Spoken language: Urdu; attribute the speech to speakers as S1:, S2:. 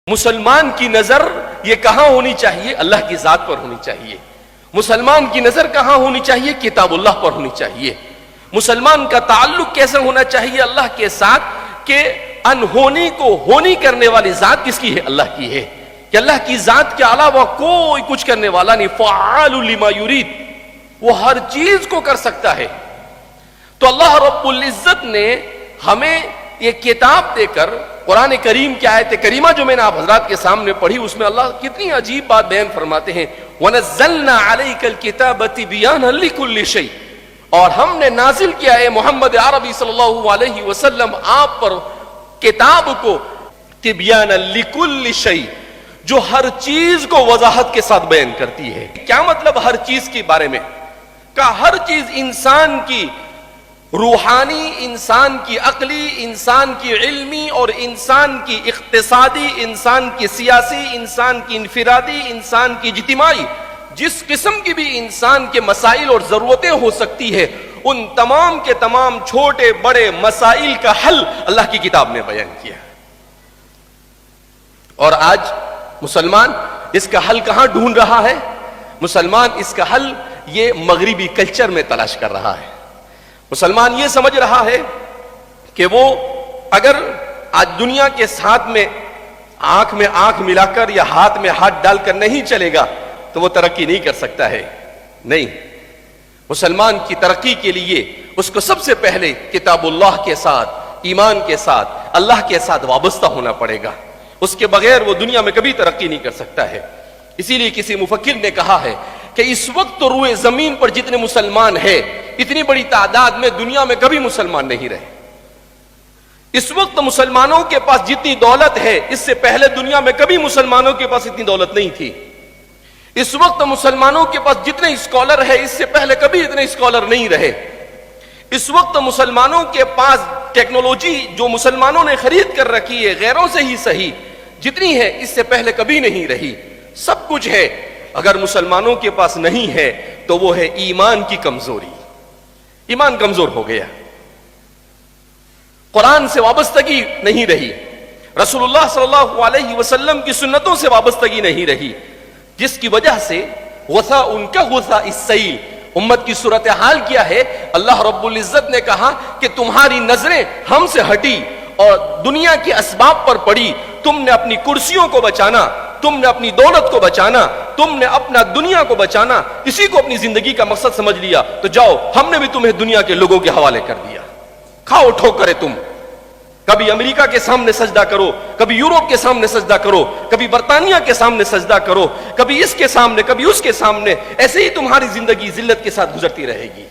S1: مسلمان کی نظر یہ کہاں ہونی چاہیے؟ اللہ کی ذات پر ہونی چاہیے. مسلمان کی نظر کہاں ہونی چاہیے؟ کتاب اللہ پر ہونی چاہیے. مسلمان کا تعلق کیسے ہونا چاہیے اللہ کے ساتھ کہ انہونی کو ہونی کرنے والی ذات کس کی ہے؟ اللہ کی ہے. کہ اللہ کی ذات کے علاوہ کوئی کچھ کرنے والا نہیں. فعال لما یرید، وہ ہر چیز کو کر سکتا ہے. تو اللہ رب العزت نے ہمیں یہ کتاب دے کر قرآن کریم کی آیت کریمہ جو میں نے آپ حضرات کے سامنے پڑھی، اس میں اللہ کتنی عجیب بات بیان فرماتے ہیں. وَنَزَّلْنَا عَلَيْكَ الْكِتَابَ تِبْيَانًا لِكُلِّ شَيْءٍ، اور ہم نے نازل کیا ہے محمد عربی صلی اللہ علیہ وسلم آپ پر کتاب کو تبیانا لکل شیء، جو ہر چیز کو وضاحت کے ساتھ بیان کرتی ہے. کیا مطلب ہر چیز کے بارے میں؟ کہ ہر چیز انسان کی روحانی، انسان کی عقلی، انسان کی علمی اور انسان کی اقتصادی، انسان کی سیاسی، انسان کی انفرادی، انسان کی اجتماعی، جس قسم کی بھی انسان کے مسائل اور ضرورتیں ہو سکتی ہے، ان تمام کے تمام چھوٹے بڑے مسائل کا حل اللہ کی کتاب نے بیان کیا. اور آج مسلمان اس کا حل کہاں ڈھونڈ رہا ہے؟ مسلمان اس کا حل یہ مغربی کلچر میں تلاش کر رہا ہے. مسلمان یہ سمجھ رہا ہے کہ وہ اگر آج دنیا کے ساتھ میں آنکھ ملا کر یا ہاتھ میں ہاتھ ڈال کر نہیں چلے گا تو وہ ترقی نہیں کر سکتا ہے. نہیں، مسلمان کی ترقی کے لیے اس کو سب سے پہلے کتاب اللہ کے ساتھ، ایمان کے ساتھ، اللہ کے ساتھ وابستہ ہونا پڑے گا. اس کے بغیر وہ دنیا میں کبھی ترقی نہیں کر سکتا ہے. اسی لیے کسی مفکر نے کہا ہے کہ اس وقت تو روئے زمین پر جتنے مسلمان ہیں، اتنی بڑی تعداد میں دنیا میں کبھی مسلمان نہیں رہے. اس وقت مسلمانوں کے پاس جتنی دولت ہے، اس سے پہلے دنیا میں کبھی مسلمانوں کے پاس اتنی دولت نہیں تھی. اس وقت مسلمانوں کے پاس جتنے اسکالر ہے، اس سے پہلے کبھی اتنے اسکالر نہیں رہے. اس وقت مسلمانوں کے پاس ٹیکنالوجی جو مسلمانوں نے خرید کر رکھی ہے، غیروں سے ہی صحیح، جتنی ہے اس سے پہلے کبھی نہیں رہی. سب کچھ ہے. اگر مسلمانوں کے پاس نہیں ہے تو وہ ہے ایمان کی کمزوری. ایمان کمزور ہو گیا، قرآن سے وابستگی نہیں رہی، رسول اللہ صلی اللہ علیہ وسلم کی سنتوں سے وابستگی نہیں رہی، جس کی وجہ سے غصہ ان کا غصہ السیل، امت کی صورتحال کیا ہے. اللہ رب العزت نے کہا کہ تمہاری نظریں ہم سے ہٹی اور دنیا کے اسباب پر پڑی. تم نے اپنی کرسیوں کو بچانا، تم نے اپنی دولت کو بچانا، تم نے اپنا دنیا کو بچانا، اسی کو اپنی زندگی کا مقصد سمجھ لیا. تو جاؤ، ہم نے بھی تمہیں دنیا کے لوگوں کے حوالے کر دیا. کھاؤ ٹھوکرے تم. کبھی امریکہ کے سامنے سجدہ کرو، کبھی یورپ کے سامنے سجدہ کرو، کبھی برطانیہ کے سامنے سجدہ کرو، کبھی اس کے سامنے، کبھی اس کے سامنے. ایسے ہی تمہاری زندگی ذلت کے ساتھ گزرتی رہے گی.